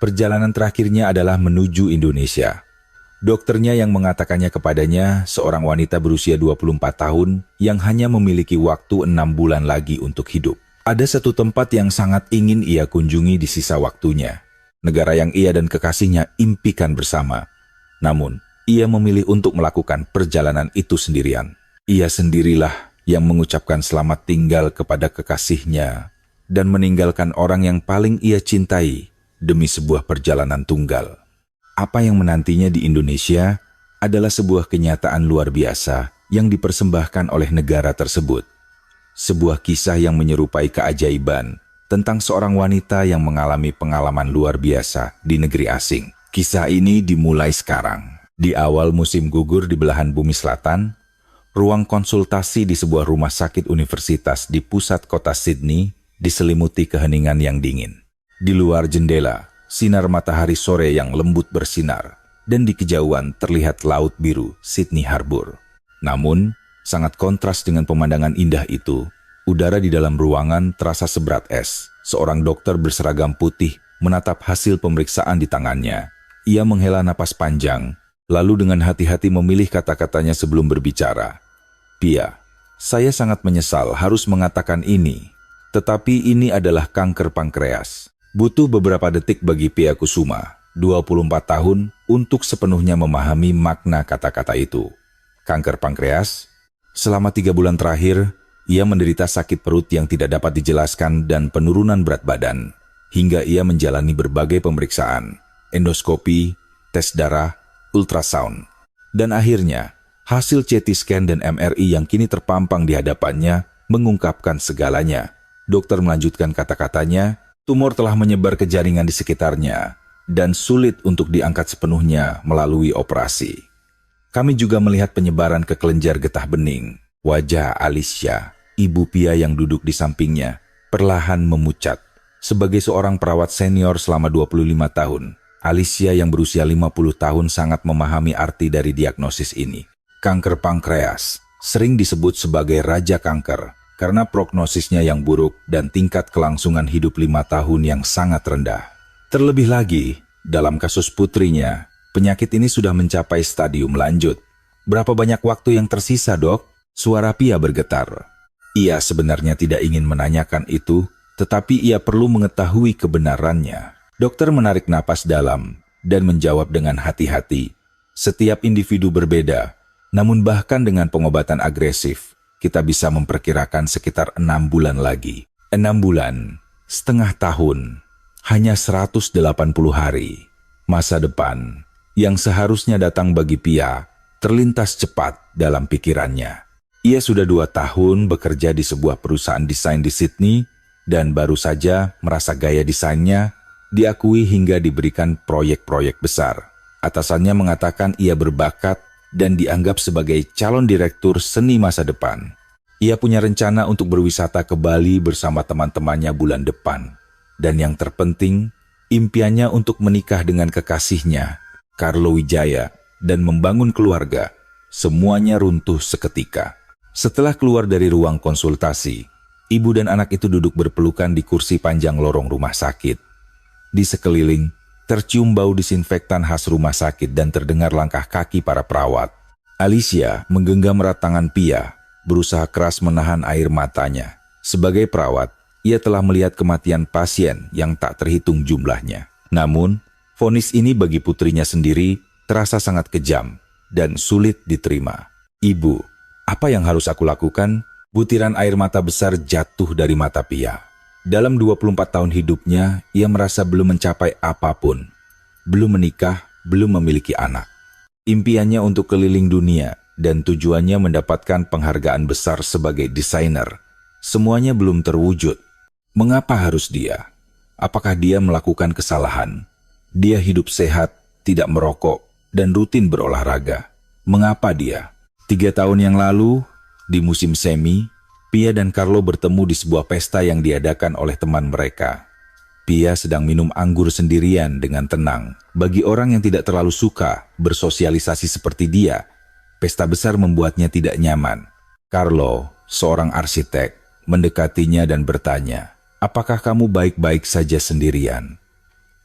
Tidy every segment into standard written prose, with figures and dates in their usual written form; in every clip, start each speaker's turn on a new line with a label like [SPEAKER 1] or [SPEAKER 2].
[SPEAKER 1] Perjalanan terakhirnya adalah menuju Indonesia. Dokternya yang mengatakannya kepadanya, seorang wanita berusia 24 tahun yang hanya memiliki waktu 6 bulan lagi untuk hidup. Ada satu tempat yang sangat ingin ia kunjungi di sisa waktunya. Negara yang ia dan kekasihnya impikan bersama. Namun, ia memilih untuk melakukan perjalanan itu sendirian. Ia sendirilah yang mengucapkan selamat tinggal kepada kekasihnya dan meninggalkan orang yang paling ia cintai demi sebuah perjalanan tunggal. Apa yang menantinya di Indonesia adalah sebuah kenyataan luar biasa yang dipersembahkan oleh negara tersebut. Sebuah kisah yang menyerupai keajaiban tentang seorang wanita yang mengalami pengalaman luar biasa di negeri asing. Kisah ini dimulai sekarang. Di awal musim gugur di belahan bumi selatan, ruang konsultasi di sebuah rumah sakit universitas di pusat kota Sydney diselimuti keheningan yang dingin. Di luar jendela, sinar matahari sore yang lembut bersinar, dan di kejauhan terlihat laut biru Sydney Harbour. Namun, sangat kontras dengan pemandangan indah itu, udara di dalam ruangan terasa seberat es. Seorang dokter berseragam putih menatap hasil pemeriksaan di tangannya. Ia menghela napas panjang, lalu dengan hati-hati memilih kata-katanya sebelum berbicara. "Pia, saya sangat menyesal harus mengatakan ini, tetapi ini adalah kanker pankreas. Butuh beberapa detik bagi Pia Kusuma, 24 tahun, untuk sepenuhnya memahami makna kata-kata itu. Kanker pankreas? Selama 3 bulan terakhir, ia menderita sakit perut yang tidak dapat dijelaskan dan penurunan berat badan, hingga ia menjalani berbagai pemeriksaan, endoskopi, tes darah, ultrasound. Dan akhirnya, hasil CT scan dan MRI yang kini terpampang di hadapannya mengungkapkan segalanya." Dokter melanjutkan kata-katanya, "Tumor telah menyebar ke jaringan di sekitarnya dan sulit untuk diangkat sepenuhnya melalui operasi. Kami juga melihat penyebaran ke kelenjar getah bening." Wajah Alicia, ibu Pia yang duduk di sampingnya, perlahan memucat. Sebagai seorang perawat senior selama 25 tahun, Alicia yang berusia 50 tahun sangat memahami arti dari diagnosis ini. Kanker pankreas sering disebut sebagai raja kanker karena prognosisnya yang buruk dan tingkat kelangsungan hidup 5 tahun yang sangat rendah. Terlebih lagi, dalam kasus putrinya, penyakit ini sudah mencapai stadium lanjut. "Berapa banyak waktu yang tersisa, Dok?" Suara Pia bergetar. Ia sebenarnya tidak ingin menanyakan itu, tetapi ia perlu mengetahui kebenarannya. Dokter menarik napas dalam dan menjawab dengan hati-hati. "Setiap individu berbeda, namun bahkan dengan pengobatan agresif, kita bisa memperkirakan sekitar 6 bulan lagi. 6 bulan, setengah tahun, hanya 180 hari. Masa depan yang seharusnya datang bagi Pia terlintas cepat dalam pikirannya. Ia sudah 2 tahun bekerja di sebuah perusahaan desain di Sydney dan baru saja merasa gaya desainnya diakui hingga diberikan proyek-proyek besar. Atasannya mengatakan ia berbakat dan dianggap sebagai calon direktur seni masa depan. Ia punya rencana untuk berwisata ke Bali bersama teman-temannya bulan depan. Dan yang terpenting, impiannya untuk menikah dengan kekasihnya, Carlo Wijaya, dan membangun keluarga. Semuanya runtuh seketika. Setelah keluar dari ruang konsultasi, ibu dan anak itu duduk berpelukan di kursi panjang lorong rumah sakit. Di sekeliling, tercium bau disinfektan khas rumah sakit dan terdengar langkah kaki para perawat. Alicia menggenggam erat tangan Pia, berusaha keras menahan air matanya. Sebagai perawat, ia telah melihat kematian pasien yang tak terhitung jumlahnya. Namun, vonis ini bagi putrinya sendiri terasa sangat kejam dan sulit diterima. "Ibu, apa yang harus aku lakukan?" Butiran air mata besar jatuh dari mata Pia. Dalam 24 tahun hidupnya, ia merasa belum mencapai apapun. Belum menikah, belum memiliki anak. Impiannya untuk keliling dunia dan tujuannya mendapatkan penghargaan besar sebagai desainer. Semuanya belum terwujud. Mengapa harus dia? Apakah dia melakukan kesalahan? Dia hidup sehat, tidak merokok, dan rutin berolahraga. Mengapa dia? 3 tahun yang lalu, di musim semi, Pia dan Carlo bertemu di sebuah pesta yang diadakan oleh teman mereka. Pia sedang minum anggur sendirian dengan tenang. Bagi orang yang tidak terlalu suka bersosialisasi seperti dia, pesta besar membuatnya tidak nyaman. Carlo, seorang arsitek, mendekatinya dan bertanya, "Apakah kamu baik-baik saja sendirian?"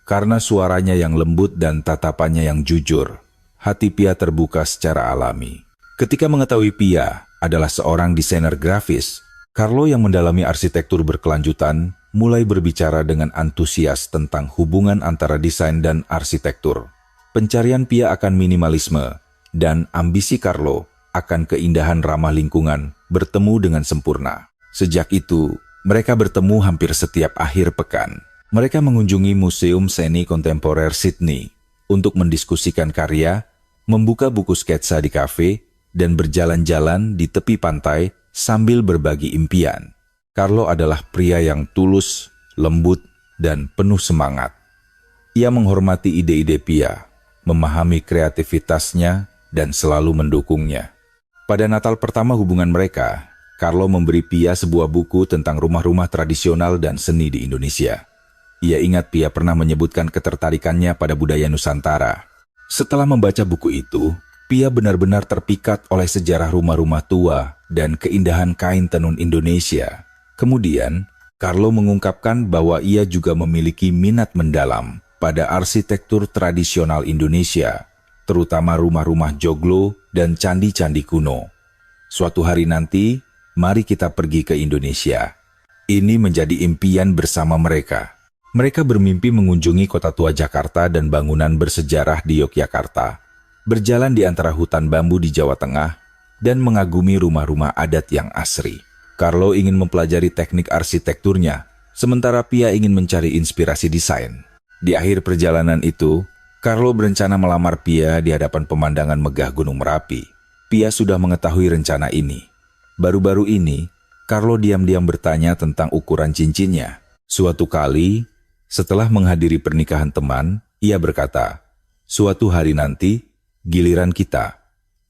[SPEAKER 1] Karena suaranya yang lembut dan tatapannya yang jujur, hati Pia terbuka secara alami. Ketika mengetahui Pia adalah seorang desainer grafis, Carlo yang mendalami arsitektur berkelanjutan mulai berbicara dengan antusias tentang hubungan antara desain dan arsitektur. Pencarian Pia akan minimalisme dan ambisi Carlo akan keindahan ramah lingkungan bertemu dengan sempurna. Sejak itu, mereka bertemu hampir setiap akhir pekan. Mereka mengunjungi Museum Seni Kontemporer Sydney untuk mendiskusikan karya, membuka buku sketsa di kafe, dan berjalan-jalan di tepi pantai sambil berbagi impian. Carlo adalah pria yang tulus, lembut, dan penuh semangat. Ia menghormati ide-ide Pia, memahami kreativitasnya, dan selalu mendukungnya. Pada Natal pertama hubungan mereka, Carlo memberi Pia sebuah buku tentang rumah-rumah tradisional dan seni di Indonesia. Ia ingat Pia pernah menyebutkan ketertarikannya pada budaya Nusantara. Setelah membaca buku itu, Pia benar-benar terpikat oleh sejarah rumah-rumah tua dan keindahan kain tenun Indonesia. Kemudian, Carlo mengungkapkan bahwa ia juga memiliki minat mendalam pada arsitektur tradisional Indonesia, terutama rumah-rumah joglo dan candi-candi kuno. Suatu hari nanti, mari kita pergi ke Indonesia. Ini menjadi impian bersama mereka. Mereka bermimpi mengunjungi kota tua Jakarta dan bangunan bersejarah di Yogyakarta, berjalan di antara hutan bambu di Jawa Tengah, dan mengagumi rumah-rumah adat yang asri. Carlo ingin mempelajari teknik arsitekturnya, sementara Pia ingin mencari inspirasi desain. Di akhir perjalanan itu, Carlo berencana melamar Pia di hadapan pemandangan megah Gunung Merapi. Pia sudah mengetahui rencana ini. Baru-baru ini, Carlo diam-diam bertanya tentang ukuran cincinnya. Suatu kali, setelah menghadiri pernikahan teman, ia berkata, "Suatu hari nanti, giliran kita."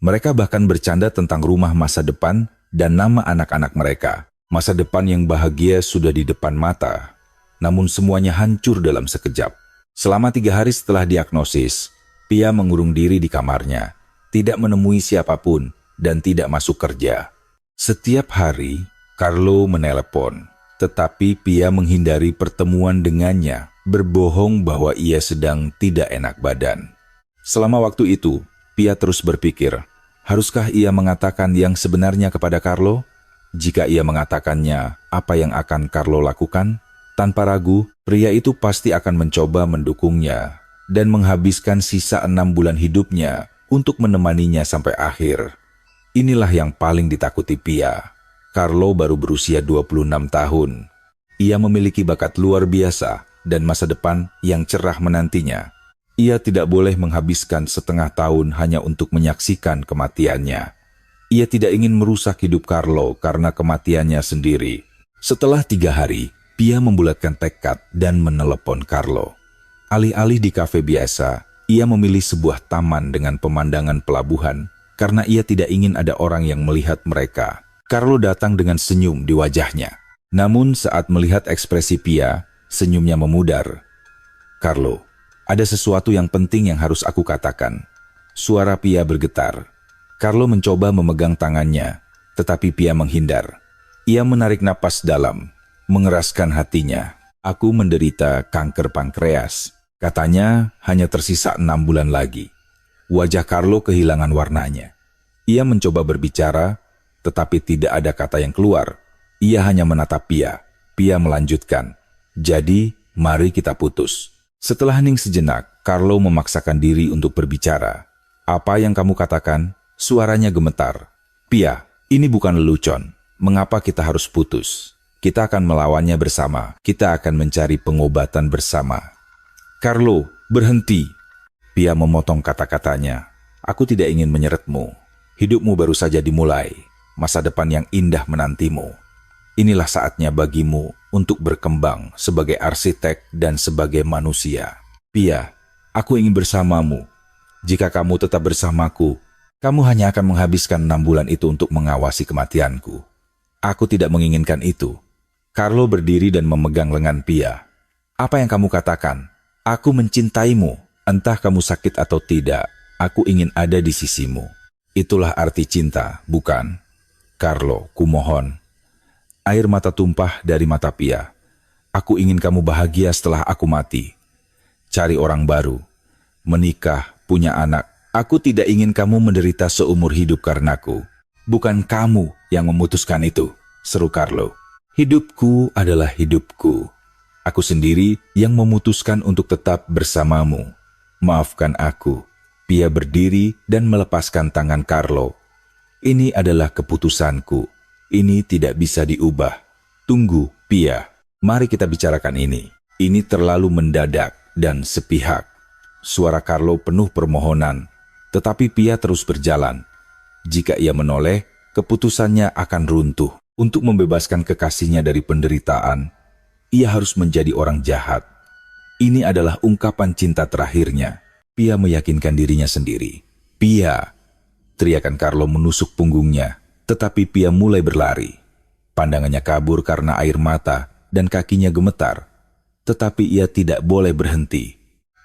[SPEAKER 1] Mereka bahkan bercanda tentang rumah masa depan dan nama anak-anak mereka. Masa depan yang bahagia sudah di depan mata, namun semuanya hancur dalam sekejap. Selama 3 hari setelah diagnosis, Pia mengurung diri di kamarnya, tidak menemui siapapun, dan tidak masuk kerja. Setiap hari, Carlo menelepon. Tetapi Pia menghindari pertemuan dengannya, berbohong bahwa ia sedang tidak enak badan. Selama waktu itu, Pia terus berpikir, haruskah ia mengatakan yang sebenarnya kepada Carlo? Jika ia mengatakannya, apa yang akan Carlo lakukan? Tanpa ragu, pria itu pasti akan mencoba mendukungnya dan menghabiskan sisa 6 bulan hidupnya untuk menemaninya sampai akhir. Inilah yang paling ditakuti Pia. Carlo baru berusia 26 tahun. Ia memiliki bakat luar biasa dan masa depan yang cerah menantinya. Ia tidak boleh menghabiskan setengah tahun hanya untuk menyaksikan kematiannya. Ia tidak ingin merusak hidup Carlo karena kematiannya sendiri. Setelah 3 hari, Pia membulatkan tekad dan menelepon Carlo. Alih-alih di kafe biasa, ia memilih sebuah taman dengan pemandangan pelabuhan karena ia tidak ingin ada orang yang melihat mereka. Carlo datang dengan senyum di wajahnya. Namun saat melihat ekspresi Pia, senyumnya memudar. "Carlo, ada sesuatu yang penting yang harus aku katakan." Suara Pia bergetar. Carlo mencoba memegang tangannya, tetapi Pia menghindar. Ia menarik napas dalam, mengeraskan hatinya. "Aku menderita kanker pankreas." Katanya hanya tersisa 6 bulan lagi. Wajah Carlo kehilangan warnanya. Ia mencoba berbicara, tetapi tidak ada kata yang keluar. Ia hanya menatap Pia. Pia melanjutkan, "Jadi, mari kita putus." Setelah hening sejenak, Carlo memaksakan diri untuk berbicara. "Apa yang kamu katakan?" Suaranya gemetar. "Pia, ini bukan lelucon. Mengapa kita harus putus? Kita akan melawannya bersama. Kita akan mencari pengobatan bersama." "Carlo, berhenti." Pia memotong kata-katanya. "Aku tidak ingin menyeretmu. Hidupmu baru saja dimulai. Masa depan yang indah menantimu. Inilah saatnya bagimu untuk berkembang sebagai arsitek dan sebagai manusia. Pia, aku ingin bersamamu. Jika kamu tetap bersamaku, kamu hanya akan menghabiskan 6 bulan itu untuk mengawasi kematianku. Aku tidak menginginkan itu." Carlo berdiri dan memegang lengan Pia. "Apa yang kamu katakan? Aku mencintaimu. Entah kamu sakit atau tidak, aku ingin ada di sisimu. Itulah arti cinta, bukan? Carlo, kumohon." Air mata tumpah dari mata Pia. "Aku ingin kamu bahagia setelah aku mati." cari orang baru, menikah, punya anak. Aku tidak ingin kamu menderita seumur hidup karenaku. Bukan kamu yang memutuskan itu, seru Carlo. Hidupku adalah hidupku. Aku sendiri yang memutuskan untuk tetap bersamamu. Maafkan aku. Pia berdiri dan melepaskan tangan Carlo. Ini adalah keputusanku. Ini tidak bisa diubah. Tunggu, Pia. Mari kita bicarakan ini. Ini terlalu mendadak dan sepihak. Suara Carlo penuh permohonan, tetapi Pia terus berjalan. Jika ia menoleh, keputusannya akan runtuh. Untuk membebaskan kekasihnya dari penderitaan, ia harus menjadi orang jahat. Ini adalah ungkapan cinta terakhirnya. Pia meyakinkan dirinya sendiri. Pia! Teriakan Carlo menusuk punggungnya, tetapi Pia mulai berlari. Pandangannya kabur karena air mata dan kakinya gemetar. Tetapi ia tidak boleh berhenti.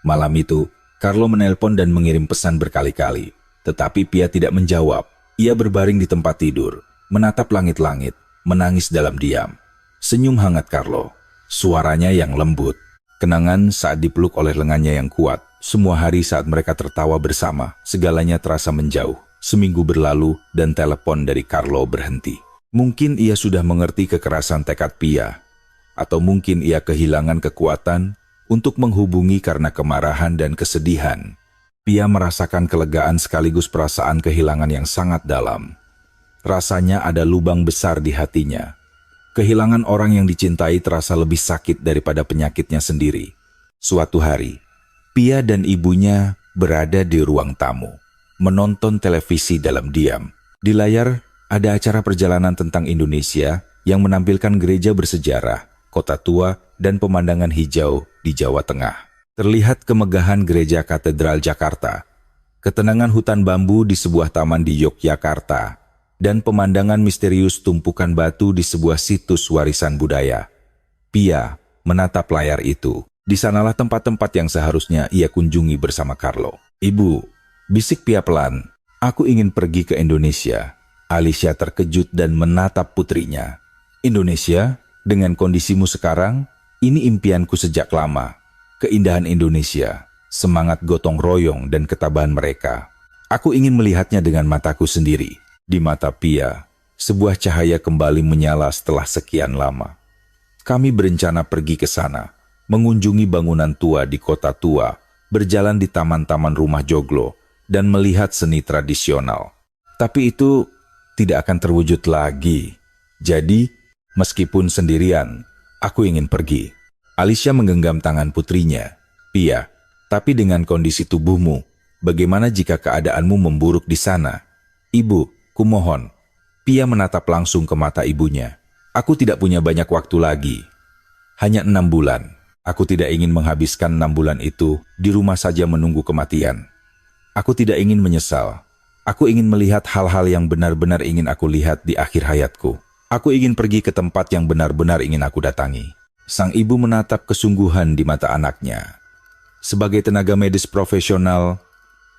[SPEAKER 1] Malam itu, Carlo menelpon dan mengirim pesan berkali-kali. Tetapi Pia tidak menjawab. Ia berbaring di tempat tidur, menatap langit-langit, menangis dalam diam. Senyum hangat Carlo, suaranya yang lembut. Kenangan saat dipeluk oleh lengannya yang kuat. Semua hari saat mereka tertawa bersama, segalanya terasa menjauh. Seminggu berlalu dan telepon dari Carlo berhenti. Mungkin ia sudah mengerti kekerasan tekad Pia. Atau mungkin ia kehilangan kekuatan untuk menghubungi karena kemarahan dan kesedihan. Pia merasakan kelegaan sekaligus perasaan kehilangan yang sangat dalam. Rasanya ada lubang besar di hatinya. Kehilangan orang yang dicintai terasa lebih sakit daripada penyakitnya sendiri. Suatu hari, Pia dan ibunya berada di ruang tamu, menonton televisi dalam diam. Di layar, ada acara perjalanan tentang Indonesia yang menampilkan gereja bersejarah, kota tua, dan pemandangan hijau di Jawa Tengah. Terlihat kemegahan gereja Katedral Jakarta, ketenangan hutan bambu di sebuah taman di Yogyakarta, dan pemandangan misterius tumpukan batu di sebuah situs warisan budaya. Pia menatap layar itu. Di sanalah tempat-tempat yang seharusnya ia kunjungi bersama Carlo. "Ibu," bisik Pia pelan, "aku ingin pergi ke Indonesia." Alicia terkejut dan menatap putrinya. "Indonesia? Dengan kondisimu sekarang? Ini impianku sejak lama. Keindahan Indonesia, semangat gotong royong dan ketabahan mereka. Aku ingin melihatnya dengan mataku sendiri." Di mata Pia, sebuah cahaya kembali menyala setelah sekian lama. "Kami berencana pergi ke sana, mengunjungi bangunan tua di kota tua, berjalan di taman-taman rumah joglo, dan melihat seni tradisional. Tapi itu tidak akan terwujud lagi. Jadi, meskipun sendirian, aku ingin pergi." Alicia menggenggam tangan putrinya. "Pia, tapi dengan kondisi tubuhmu, bagaimana jika keadaanmu memburuk di sana?" "Ibu, kumohon." Pia menatap langsung ke mata ibunya. "Aku tidak punya banyak waktu lagi. Hanya 6 bulan. Aku tidak ingin menghabiskan 6 bulan itu di rumah saja menunggu kematian. Aku tidak ingin menyesal. Aku ingin melihat hal-hal yang benar-benar ingin aku lihat di akhir hayatku. Aku ingin pergi ke tempat yang benar-benar ingin aku datangi." Sang ibu menatap kesungguhan di mata anaknya. Sebagai tenaga medis profesional,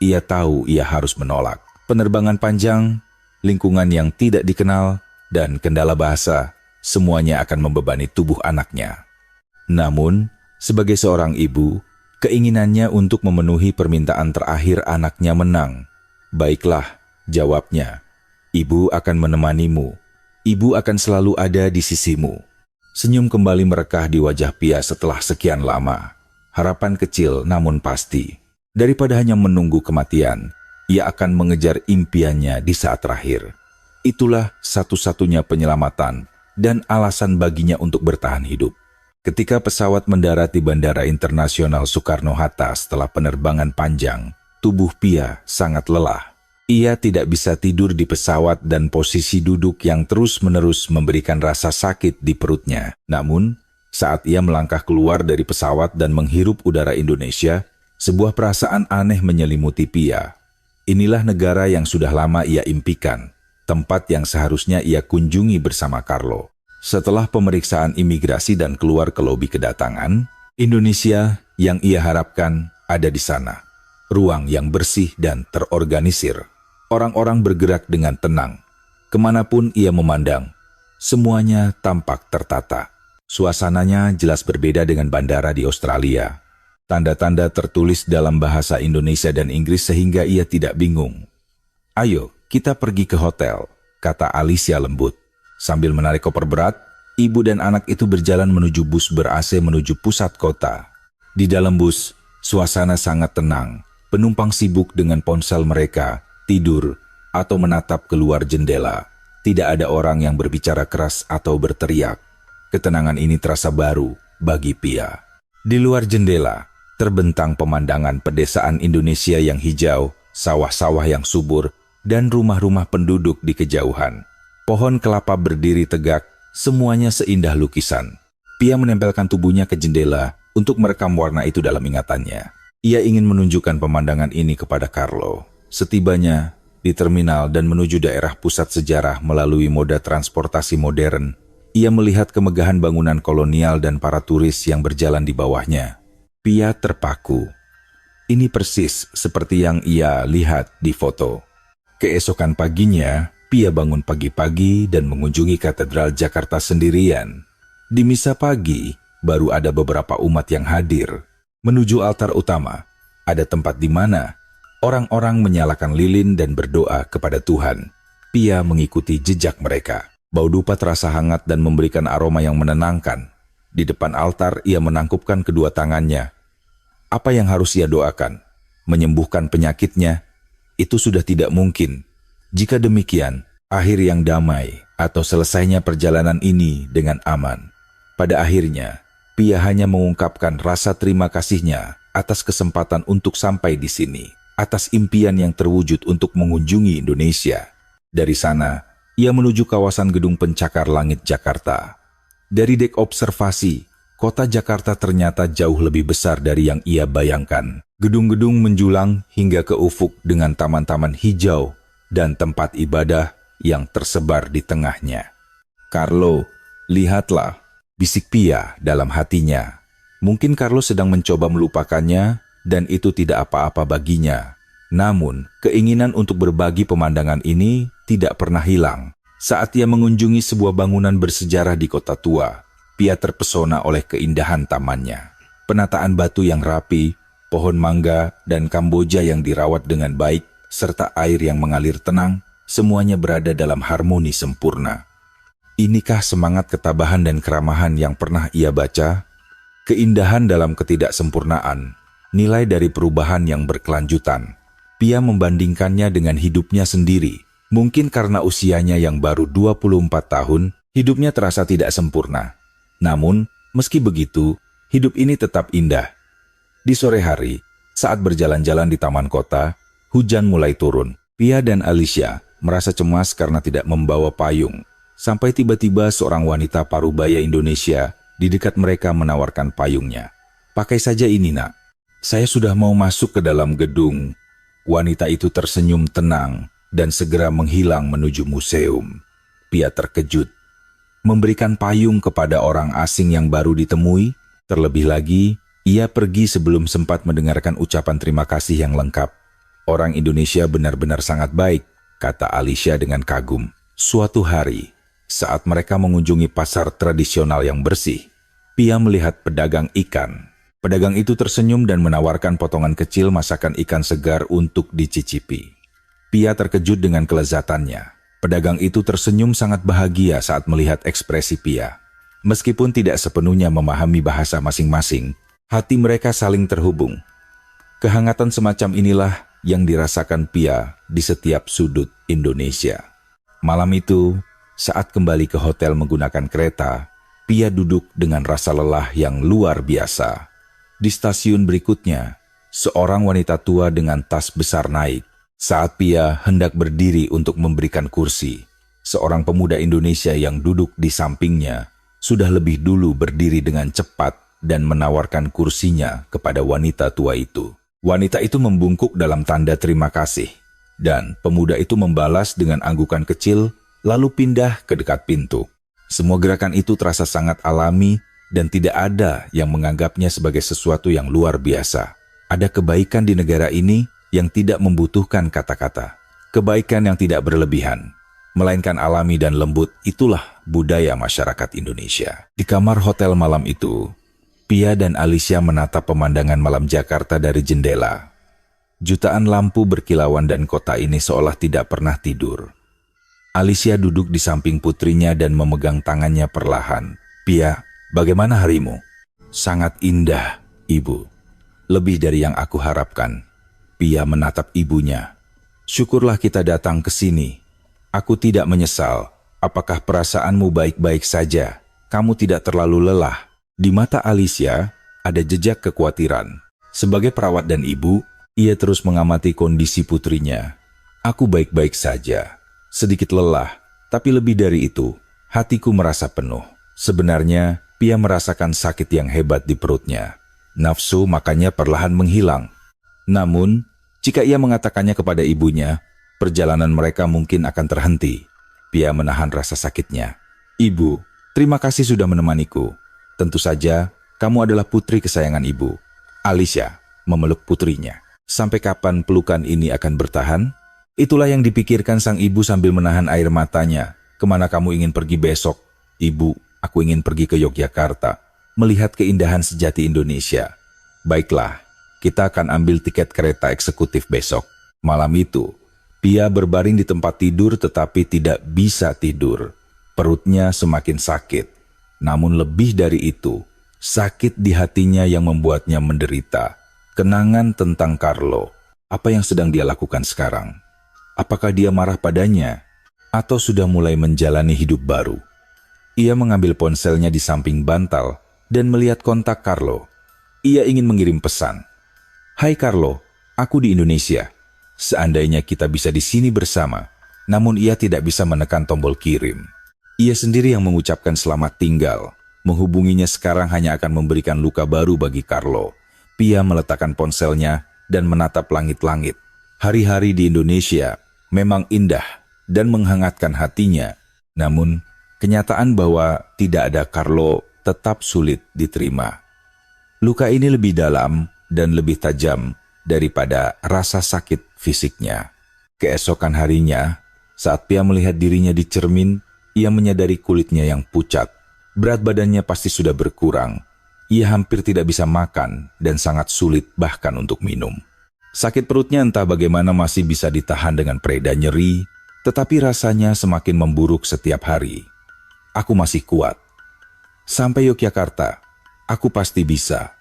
[SPEAKER 1] ia tahu ia harus menolak. Penerbangan panjang, lingkungan yang tidak dikenal, dan kendala bahasa, semuanya akan membebani tubuh anaknya. Namun, sebagai seorang ibu, keinginannya untuk memenuhi permintaan terakhir anaknya menang. "Baiklah," jawabnya. "Ibu akan menemanimu. Ibu akan selalu ada di sisimu." Senyum kembali merekah di wajah Pia setelah sekian lama. Harapan kecil namun pasti. Daripada hanya menunggu kematian, ia akan mengejar impiannya di saat terakhir. Itulah satu-satunya penyelamatan dan alasan baginya untuk bertahan hidup. Ketika pesawat mendarat di Bandara Internasional Soekarno-Hatta setelah penerbangan panjang, tubuh Pia sangat lelah. Ia tidak bisa tidur di pesawat dan posisi duduk yang terus-menerus memberikan rasa sakit di perutnya. Namun, saat ia melangkah keluar dari pesawat dan menghirup udara Indonesia, sebuah perasaan aneh menyelimuti Pia. Inilah negara yang sudah lama ia impikan, tempat yang seharusnya ia kunjungi bersama Carlo. Setelah pemeriksaan imigrasi dan keluar ke lobi kedatangan, Indonesia yang ia harapkan ada di sana. Ruang yang bersih dan terorganisir. Orang-orang bergerak dengan tenang. Kemanapun ia memandang, semuanya tampak tertata. Suasananya jelas berbeda dengan bandara di Australia. Tanda-tanda tertulis dalam bahasa Indonesia dan Inggris sehingga ia tidak bingung. "Ayo, kita pergi ke hotel," kata Alicia lembut. Sambil menarik koper berat, ibu dan anak itu berjalan menuju bus ber-AC menuju pusat kota. Di dalam bus, suasana sangat tenang. Penumpang sibuk dengan ponsel mereka, tidur, atau menatap keluar jendela. Tidak ada orang yang berbicara keras atau berteriak. Ketenangan ini terasa baru bagi Pia. Di luar jendela, terbentang pemandangan pedesaan Indonesia yang hijau, sawah-sawah yang subur, dan rumah-rumah penduduk di kejauhan. Pohon kelapa berdiri tegak, semuanya seindah lukisan. Pia menempelkan tubuhnya ke jendela untuk merekam warna itu dalam ingatannya. Ia ingin menunjukkan pemandangan ini kepada Carlo. Setibanya di terminal dan menuju daerah pusat sejarah melalui moda transportasi modern, ia melihat kemegahan bangunan kolonial dan para turis yang berjalan di bawahnya. Pia terpaku. Ini persis seperti yang ia lihat di foto. Keesokan paginya, Pia bangun pagi-pagi dan mengunjungi Katedral Jakarta sendirian. Di misa pagi, baru ada beberapa umat yang hadir. Menuju altar utama, ada tempat di mana orang-orang menyalakan lilin dan berdoa kepada Tuhan. Pia mengikuti jejak mereka. Bau dupa terasa hangat dan memberikan aroma yang menenangkan. Di depan altar, ia menangkupkan kedua tangannya. Apa yang harus ia doakan? Menyembuhkan penyakitnya? Itu sudah tidak mungkin. Jika demikian, akhir yang damai atau selesainya perjalanan ini dengan aman. Pada akhirnya, Pia hanya mengungkapkan rasa terima kasihnya atas kesempatan untuk sampai di sini, atas impian yang terwujud untuk mengunjungi Indonesia. Dari sana, ia menuju kawasan Gedung Pencakar Langit Jakarta. Dari dek observasi, kota Jakarta ternyata jauh lebih besar dari yang ia bayangkan. Gedung-gedung menjulang hingga ke ufuk dengan taman-taman hijau dan tempat ibadah yang tersebar di tengahnya. "Carlo, lihatlah," bisik Pia dalam hatinya. Mungkin Carlo sedang mencoba melupakannya dan itu tidak apa-apa baginya. Namun, keinginan untuk berbagi pemandangan ini tidak pernah hilang. Saat ia mengunjungi sebuah bangunan bersejarah di kota tua, Pia terpesona oleh keindahan tamannya. Penataan batu yang rapi, pohon mangga, dan kamboja yang dirawat dengan baik, serta air yang mengalir tenang, semuanya berada dalam harmoni sempurna. Inikah semangat ketabahan dan keramahan yang pernah ia baca? Keindahan dalam ketidaksempurnaan, nilai dari perubahan yang berkelanjutan. Pia membandingkannya dengan hidupnya sendiri. Mungkin karena usianya yang baru 24 tahun, hidupnya terasa tidak sempurna. Namun, meski begitu, hidup ini tetap indah. Di sore hari, saat berjalan-jalan di taman kota, hujan mulai turun. Pia dan Alicia merasa cemas karena tidak membawa payung. Sampai tiba-tiba seorang wanita parubaya Indonesia di dekat mereka menawarkan payungnya. "Pakai saja ini, Nak. Saya sudah mau masuk ke dalam gedung." Wanita itu tersenyum tenang dan segera menghilang menuju museum. Pia terkejut. Memberikan payung kepada orang asing yang baru ditemui, terlebih lagi, ia pergi sebelum sempat mendengarkan ucapan terima kasih yang lengkap. "Orang Indonesia benar-benar sangat baik," kata Alicia dengan kagum. Suatu hari, saat mereka mengunjungi pasar tradisional yang bersih, Pia melihat pedagang ikan. Pedagang itu tersenyum dan menawarkan potongan kecil masakan ikan segar untuk dicicipi. Pia terkejut dengan kelezatannya. Pedagang itu tersenyum sangat bahagia saat melihat ekspresi Pia. Meskipun tidak sepenuhnya memahami bahasa masing-masing, hati mereka saling terhubung. Kehangatan semacam inilah yang dirasakan Pia di setiap sudut Indonesia. Malam itu, saat kembali ke hotel menggunakan kereta, Pia duduk dengan rasa lelah yang luar biasa. Di stasiun berikutnya, seorang wanita tua dengan tas besar naik. Saat Pia hendak berdiri untuk memberikan kursi, seorang pemuda Indonesia yang duduk di sampingnya sudah lebih dulu berdiri dengan cepat dan menawarkan kursinya kepada wanita tua itu. Wanita itu membungkuk dalam tanda terima kasih, dan pemuda itu membalas dengan anggukan kecil lalu pindah ke dekat pintu. Semua gerakan itu terasa sangat alami dan tidak ada yang menganggapnya sebagai sesuatu yang luar biasa. Ada kebaikan di negara ini yang tidak membutuhkan kata-kata. Kebaikan yang tidak berlebihan, melainkan alami dan lembut. Itulah budaya masyarakat Indonesia. Di kamar hotel malam itu, Pia dan Alicia menatap pemandangan malam Jakarta dari jendela. Jutaan lampu berkilauan dan kota ini seolah tidak pernah tidur. Alicia duduk di samping putrinya dan memegang tangannya perlahan. Pia, bagaimana harimu? Sangat indah, Ibu. Lebih dari yang aku harapkan. Pia menatap ibunya. Syukurlah kita datang ke sini. Aku tidak menyesal. Apakah perasaanmu baik-baik saja? Kamu tidak terlalu lelah? Di mata Alicia, ada jejak kekhawatiran. Sebagai perawat dan ibu, ia terus mengamati kondisi putrinya. Aku baik-baik saja. Sedikit lelah, tapi lebih dari itu, hatiku merasa penuh. Sebenarnya, Pia merasakan sakit yang hebat di perutnya. Nafsu makannya perlahan menghilang. Namun, jika ia mengatakannya kepada ibunya, perjalanan mereka mungkin akan terhenti. Pia menahan rasa sakitnya. Ibu, terima kasih sudah menemaniku. Tentu saja, kamu adalah putri kesayangan ibu. Alicia memeluk putrinya. Sampai kapan pelukan ini akan bertahan? Itulah yang dipikirkan sang ibu sambil menahan air matanya. Kemana kamu ingin pergi besok? Ibu, aku ingin pergi ke Yogyakarta, melihat keindahan sejati Indonesia. Baiklah, kita akan ambil tiket kereta eksekutif besok. Malam itu, Pia berbaring di tempat tidur tetapi tidak bisa tidur. Perutnya semakin sakit. Namun lebih dari itu, sakit di hatinya yang membuatnya menderita. Kenangan tentang Carlo. Apa yang sedang dia lakukan sekarang? Apakah dia marah padanya? Atau sudah mulai menjalani hidup baru? Ia mengambil ponselnya di samping bantal dan melihat kontak Carlo. Ia ingin mengirim pesan. Hai Carlo, aku di Indonesia. Seandainya kita bisa di sini bersama, namun ia tidak bisa menekan tombol kirim. Ia sendiri yang mengucapkan selamat tinggal. Menghubunginya sekarang hanya akan memberikan luka baru bagi Carlo. Pia meletakkan ponselnya dan menatap langit-langit. Hari-hari di Indonesia memang indah dan menghangatkan hatinya. Namun, kenyataan bahwa tidak ada Carlo tetap sulit diterima. Luka ini lebih dalam dan lebih tajam daripada rasa sakit fisiknya. Keesokan harinya, saat Pia melihat dirinya di cermin, ia menyadari kulitnya yang pucat. Berat badannya pasti sudah berkurang. Ia hampir tidak bisa makan dan sangat sulit bahkan untuk minum. Sakit perutnya entah bagaimana masih bisa ditahan dengan pereda nyeri, tetapi rasanya semakin memburuk setiap hari. Aku masih kuat. Sampai Yogyakarta, aku pasti bisa.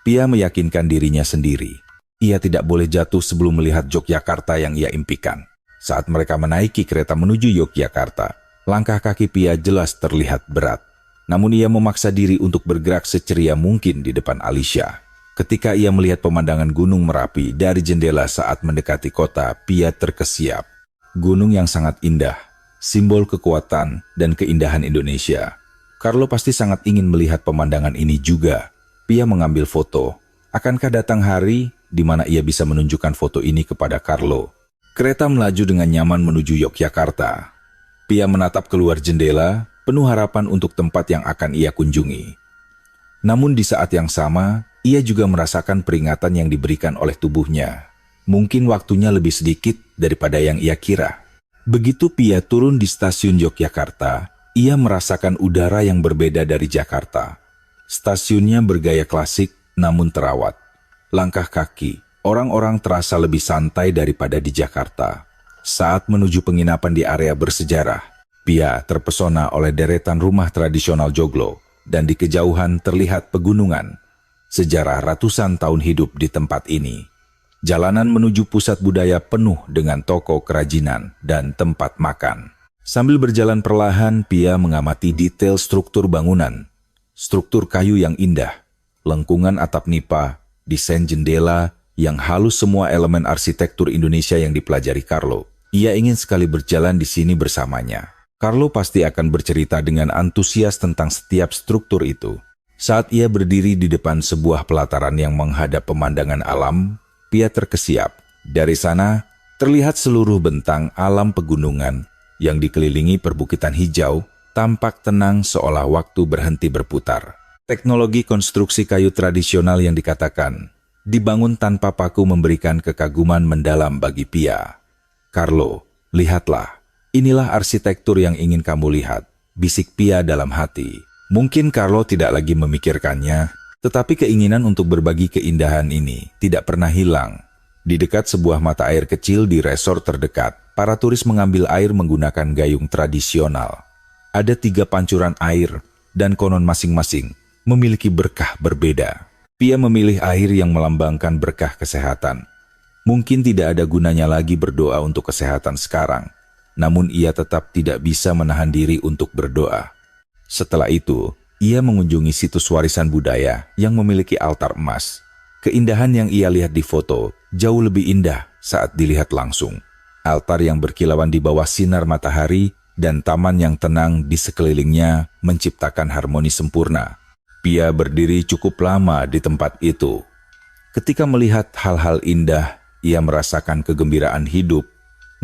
[SPEAKER 1] Pia meyakinkan dirinya sendiri. Ia tidak boleh jatuh sebelum melihat Yogyakarta yang ia impikan. Saat mereka menaiki kereta menuju Yogyakarta, langkah kaki Pia jelas terlihat berat. Namun ia memaksa diri untuk bergerak seceria mungkin di depan Alicia. Ketika ia melihat pemandangan Gunung Merapi dari jendela saat mendekati kota, Pia terkesiap. Gunung yang sangat indah, simbol kekuatan dan keindahan Indonesia. Carlo pasti sangat ingin melihat pemandangan ini juga. Pia mengambil foto. Akankah datang hari di mana ia bisa menunjukkan foto ini kepada Carlo? Kereta melaju dengan nyaman menuju Yogyakarta. Pia menatap keluar jendela, penuh harapan untuk tempat yang akan ia kunjungi. Namun di saat yang sama, ia juga merasakan peringatan yang diberikan oleh tubuhnya. Mungkin waktunya lebih sedikit daripada yang ia kira. Begitu Pia turun di stasiun Yogyakarta, ia merasakan udara yang berbeda dari Jakarta. Stasiunnya bergaya klasik namun terawat. Langkah kaki, orang-orang terasa lebih santai daripada di Jakarta. Saat menuju penginapan di area bersejarah, Pia terpesona oleh deretan rumah tradisional joglo dan di kejauhan terlihat pegunungan. Sejarah ratusan tahun hidup di tempat ini. Jalanan menuju pusat budaya penuh dengan toko kerajinan dan tempat makan. Sambil berjalan perlahan, Pia mengamati detail struktur bangunan. Struktur kayu yang indah, lengkungan atap nipa, desain jendela yang halus, semua elemen arsitektur Indonesia yang dipelajari Carlo. Ia ingin sekali berjalan di sini bersamanya. Carlo pasti akan bercerita dengan antusias tentang setiap struktur itu. Saat ia berdiri di depan sebuah pelataran yang menghadap pemandangan alam, Pia terkesiap. Dari sana, terlihat seluruh bentang alam pegunungan yang dikelilingi perbukitan hijau, tampak tenang seolah waktu berhenti berputar. Teknologi konstruksi kayu tradisional yang dikatakan dibangun tanpa paku memberikan kekaguman mendalam bagi Pia. Carlo, lihatlah, inilah arsitektur yang ingin kamu lihat, bisik Pia dalam hati. Mungkin Carlo tidak lagi memikirkannya, Tetapi keinginan untuk berbagi keindahan ini tidak pernah hilang. Di dekat sebuah mata air kecil di resort terdekat, para turis mengambil air menggunakan gayung tradisional. Ada 3 pancuran air, dan konon masing-masing memiliki berkah berbeda. Pia memilih air yang melambangkan berkah kesehatan. Mungkin tidak ada gunanya lagi berdoa untuk kesehatan sekarang, namun ia tetap tidak bisa menahan diri untuk berdoa. Setelah itu, ia mengunjungi situs warisan budaya yang memiliki altar emas. Keindahan yang ia lihat di foto jauh lebih indah saat dilihat langsung. Altar yang berkilauan di bawah sinar matahari dan taman yang tenang di sekelilingnya menciptakan harmoni sempurna. Pia berdiri cukup lama di tempat itu. Ketika melihat hal-hal indah, ia merasakan kegembiraan hidup.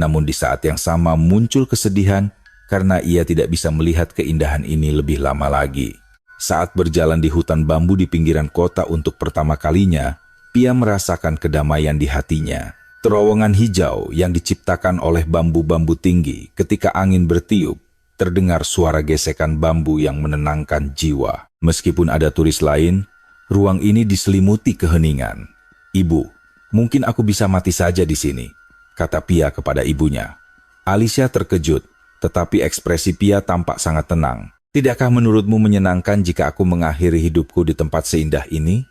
[SPEAKER 1] Namun di saat yang sama muncul kesedihan karena ia tidak bisa melihat keindahan ini lebih lama lagi. Saat berjalan di hutan bambu di pinggiran kota untuk pertama kalinya, Pia merasakan kedamaian di hatinya. Terowongan hijau yang diciptakan oleh bambu-bambu tinggi ketika angin bertiup, terdengar suara gesekan bambu yang menenangkan jiwa. Meskipun ada turis lain, ruang ini diselimuti keheningan. "Ibu, mungkin aku bisa mati saja di sini," kata Pia kepada ibunya. Alicia terkejut, tetapi ekspresi Pia tampak sangat tenang. "Tidakkah menurutmu menyenangkan jika aku mengakhiri hidupku di tempat seindah ini?"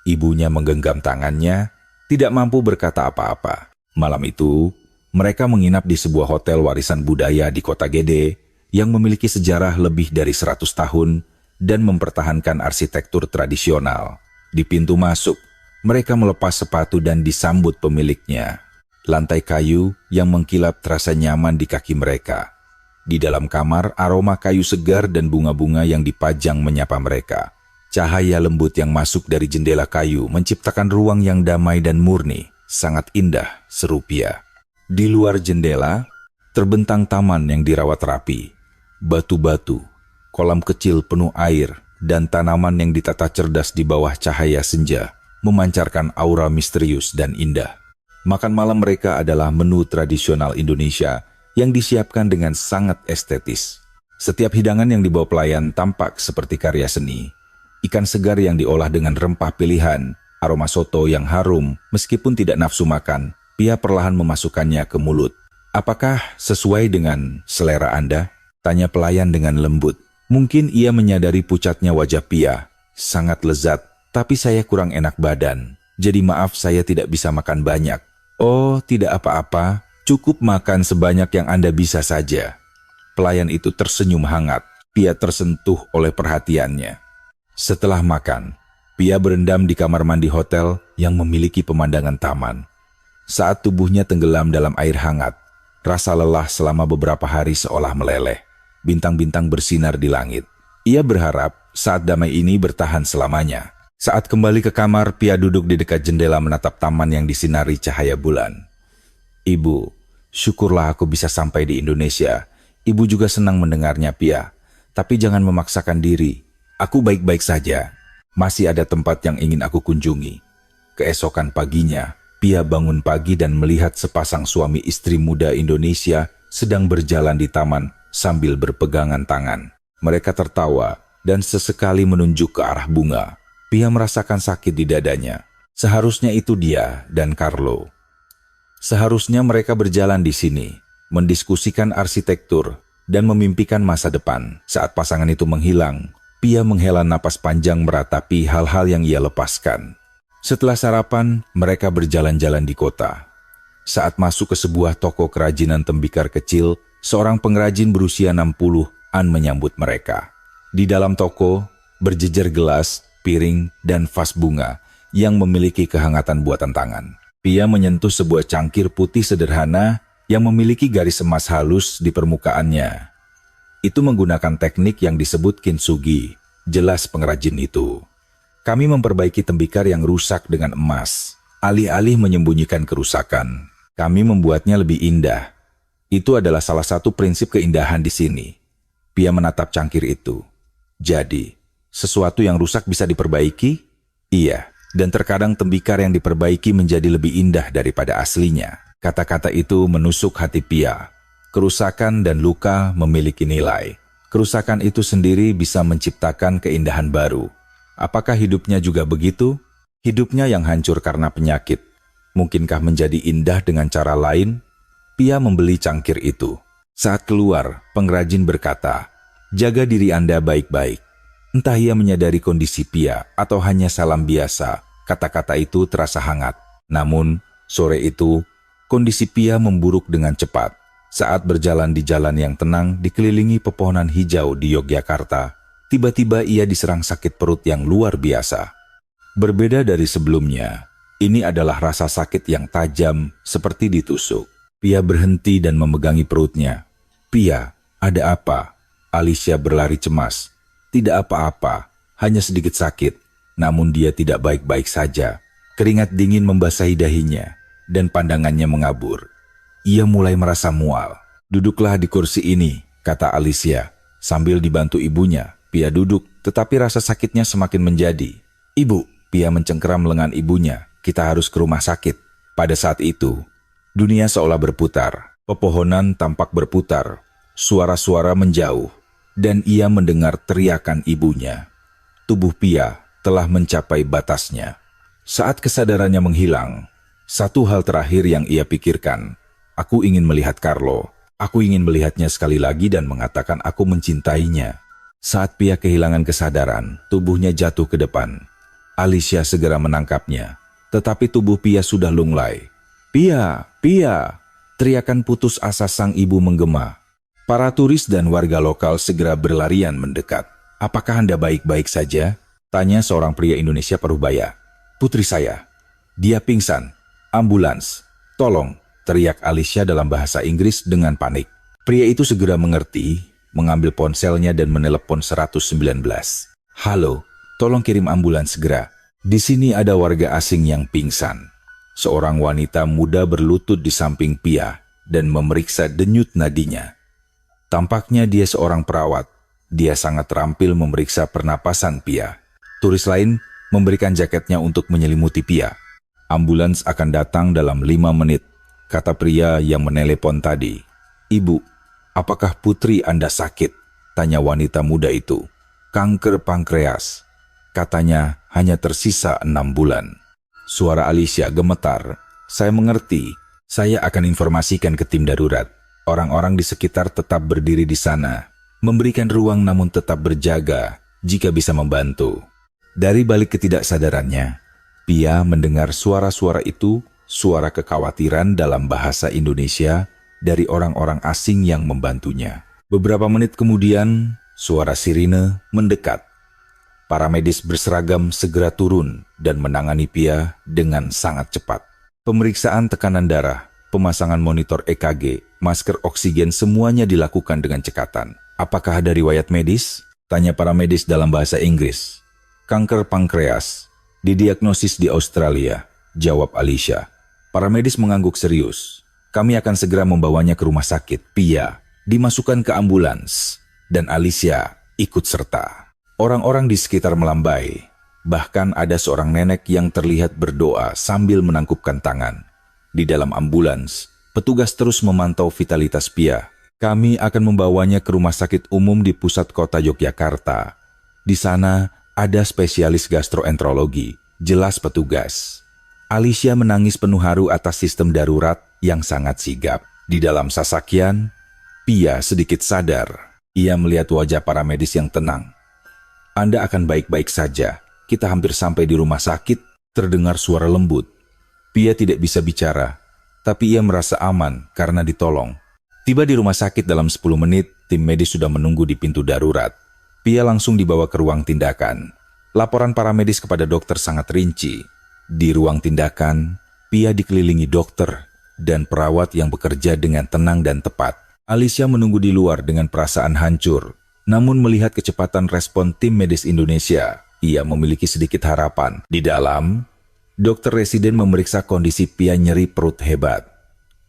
[SPEAKER 1] Ibunya menggenggam tangannya, tidak mampu berkata apa-apa. Malam itu, mereka menginap di sebuah hotel warisan budaya di kota Gede yang memiliki sejarah lebih dari 100 tahun dan mempertahankan arsitektur tradisional. Di pintu masuk, mereka melepas sepatu dan disambut pemiliknya. Lantai kayu yang mengkilap terasa nyaman di kaki mereka. Di dalam kamar, aroma kayu segar dan bunga-bunga yang dipajang menyapa mereka. Cahaya lembut yang masuk dari jendela kayu menciptakan ruang yang damai dan murni. Sangat indah, seru Pia. Di luar jendela, terbentang taman yang dirawat rapi. Batu-batu, kolam kecil penuh air, dan tanaman yang ditata cerdas di bawah cahaya senja memancarkan aura misterius dan indah. Makan malam mereka adalah menu tradisional Indonesia yang disiapkan dengan sangat estetis. Setiap hidangan yang dibawa pelayan tampak seperti karya seni. Ikan segar yang diolah dengan rempah pilihan, aroma soto yang harum, meskipun tidak nafsu makan, Pia perlahan memasukkannya ke mulut. "Apakah sesuai dengan selera Anda?" tanya pelayan dengan lembut. Mungkin ia menyadari pucatnya wajah Pia. "Sangat lezat, tapi saya kurang enak badan. Jadi maaf saya tidak bisa makan banyak." "Oh, tidak apa-apa. Cukup makan sebanyak yang Anda bisa saja." Pelayan itu tersenyum hangat. Pia tersentuh oleh perhatiannya. Setelah makan, Pia berendam di kamar mandi hotel yang memiliki pemandangan taman. Saat tubuhnya tenggelam dalam air hangat, rasa lelah selama beberapa hari seolah meleleh. Bintang-bintang bersinar di langit. Ia berharap saat damai ini bertahan selamanya. Saat kembali ke kamar, Pia duduk di dekat jendela menatap taman yang disinari cahaya bulan. "Ibu, syukurlah aku bisa sampai di Indonesia. Ibu juga senang mendengarnya, Pia. Tapi jangan memaksakan diri. Aku baik-baik saja. Masih ada tempat yang ingin aku kunjungi." Keesokan paginya, Pia bangun pagi dan melihat sepasang suami istri muda Indonesia sedang berjalan di taman sambil berpegangan tangan. Mereka tertawa dan sesekali menunjuk ke arah bunga. Pia merasakan sakit di dadanya. Seharusnya itu dia dan Carlo. Seharusnya mereka berjalan di sini, mendiskusikan arsitektur, dan memimpikan masa depan. Saat pasangan itu menghilang, Pia menghela napas panjang meratapi hal-hal yang ia lepaskan. Setelah sarapan, mereka berjalan-jalan di kota. Saat masuk ke sebuah toko kerajinan tembikar kecil, seorang pengrajin berusia 60-an menyambut mereka. Di dalam toko, berjejer gelas, piring, dan vas bunga yang memiliki kehangatan buatan tangan. Pia menyentuh sebuah cangkir putih sederhana yang memiliki garis emas halus di permukaannya. Itu menggunakan teknik yang disebut kintsugi, jelas pengrajin itu. "Kami memperbaiki tembikar yang rusak dengan emas. Alih-alih menyembunyikan kerusakan, kami membuatnya lebih indah. Itu adalah salah satu prinsip keindahan di sini." Pia menatap cangkir itu. "Jadi, sesuatu yang rusak bisa diperbaiki?" "Iya, dan terkadang tembikar yang diperbaiki menjadi lebih indah daripada aslinya." Kata-kata itu menusuk hati Pia. Kerusakan dan luka memiliki nilai. Kerusakan itu sendiri bisa menciptakan keindahan baru. Apakah hidupnya juga begitu? Hidupnya yang hancur karena penyakit. Mungkinkah menjadi indah dengan cara lain? Pia membeli cangkir itu. Saat keluar, pengrajin berkata, "Jaga diri Anda baik-baik." Entah ia menyadari kondisi Pia atau hanya salam biasa, kata-kata itu terasa hangat. Namun, sore itu, kondisi Pia memburuk dengan cepat. Saat berjalan di jalan yang tenang dikelilingi pepohonan hijau di Yogyakarta, tiba-tiba ia diserang sakit perut yang luar biasa. Berbeda dari sebelumnya, ini adalah rasa sakit yang tajam seperti ditusuk. Pia berhenti dan memegangi perutnya. "Pia, ada apa?" Alicia berlari cemas. "Tidak apa-apa, hanya sedikit sakit." Namun dia tidak baik-baik saja. Keringat dingin membasahi dahinya, dan pandangannya mengabur. Ia mulai merasa mual. "Duduklah di kursi ini," kata Alicia. Sambil dibantu ibunya, Pia duduk, tetapi rasa sakitnya semakin menjadi. "Ibu," Pia mencengkeram lengan ibunya, "kita harus ke rumah sakit." Pada saat itu, dunia seolah berputar. Pepohonan tampak berputar. Suara-suara menjauh, dan ia mendengar teriakan ibunya. Tubuh Pia telah mencapai batasnya. Saat kesadarannya menghilang, satu hal terakhir yang ia pikirkan, "Aku ingin melihat Carlo. Aku ingin melihatnya sekali lagi dan mengatakan aku mencintainya." Saat Pia kehilangan kesadaran, tubuhnya jatuh ke depan. Alicia segera menangkapnya, tetapi tubuh Pia sudah lunglai. "Pia, Pia!" Teriakan putus asa sang ibu menggema. Para turis dan warga lokal segera berlarian mendekat. "Apakah Anda baik-baik saja?" tanya seorang pria Indonesia Parubaya. "Putri saya. Dia pingsan. Ambulans. Tolong!" teriak Alicia dalam bahasa Inggris dengan panik. Pria itu segera mengerti, mengambil ponselnya dan menelepon 119. "Halo, tolong kirim ambulans segera. Di sini ada warga asing yang pingsan." Seorang wanita muda berlutut di samping Pia dan memeriksa denyut nadinya. Tampaknya dia seorang perawat. Dia sangat terampil memeriksa pernapasan Pia. Turis lain memberikan jaketnya untuk menyelimuti Pia. "Ambulans akan datang dalam 5 menit, kata pria yang menelepon tadi. "Ibu, apakah putri Anda sakit?" tanya wanita muda itu. "Kanker pankreas. Katanya hanya tersisa 6 bulan. Suara Alicia gemetar. "Saya mengerti. Saya akan informasikan ke tim darurat." Orang-orang di sekitar tetap berdiri di sana, memberikan ruang namun tetap berjaga jika bisa membantu. Dari balik ketidaksadarannya, Pia mendengar suara-suara itu, suara kekhawatiran dalam bahasa Indonesia dari orang-orang asing yang membantunya. Beberapa menit kemudian, suara sirine mendekat. Para medis berseragam segera turun dan menangani Pia dengan sangat cepat. Pemeriksaan tekanan darah, pemasangan monitor EKG, masker oksigen semuanya dilakukan dengan cekatan. "Apakah ada riwayat medis?" tanya para medis dalam bahasa Inggris. "Kanker pankreas, didiagnosis di Australia," jawab Alicia. Para medis mengangguk serius. "Kami akan segera membawanya ke rumah sakit." Pia dimasukkan ke ambulans, dan Alicia ikut serta. Orang-orang di sekitar melambai. Bahkan ada seorang nenek yang terlihat berdoa sambil menangkupkan tangan. Di dalam ambulans, petugas terus memantau vitalitas Pia. "Kami akan membawanya ke rumah sakit umum di pusat kota Yogyakarta. Di sana ada spesialis gastroenterologi," jelas petugas. Alicia menangis penuh haru atas sistem darurat yang sangat sigap. Di dalam sasakian, Pia sedikit sadar. Ia melihat wajah para medis yang tenang. "Anda akan baik-baik saja. Kita hampir sampai di rumah sakit." Terdengar suara lembut. Pia tidak bisa bicara, tapi ia merasa aman karena ditolong. Tiba di rumah sakit dalam 10 menit, tim medis sudah menunggu di pintu darurat. Pia langsung dibawa ke ruang tindakan. Laporan para medis kepada dokter sangat rinci. Di ruang tindakan, Pia dikelilingi dokter dan perawat yang bekerja dengan tenang dan tepat. Alicia menunggu di luar dengan perasaan hancur. Namun melihat kecepatan respon tim medis Indonesia, ia memiliki sedikit harapan. Di dalam, dokter residen memeriksa kondisi Pia nyeri perut hebat.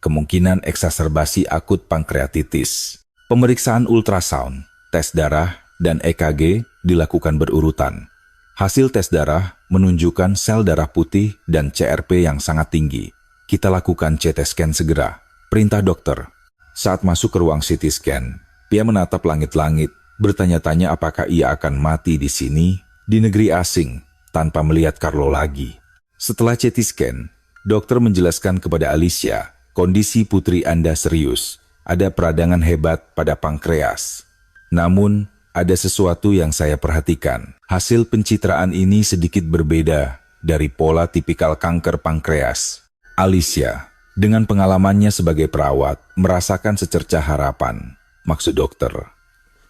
[SPEAKER 1] Kemungkinan eksaserbasi akut pankreatitis. Pemeriksaan ultrasound, tes darah, dan EKG dilakukan berurutan. Hasil tes darah menunjukkan sel darah putih dan CRP yang sangat tinggi. "Kita lakukan CT scan segera," perintah dokter. Saat masuk ke ruang CT scan, Pia menatap langit-langit, bertanya-tanya apakah ia akan mati di sini di negeri asing tanpa melihat Carlo lagi. Setelah CT scan, dokter menjelaskan kepada Alicia, kondisi putri Anda serius. Ada peradangan hebat pada pankreas. Namun, ada sesuatu yang saya perhatikan. Hasil pencitraan ini sedikit berbeda dari pola tipikal kanker pankreas. Alicia, dengan pengalamannya sebagai perawat, merasakan secercah harapan. Maksud dokter,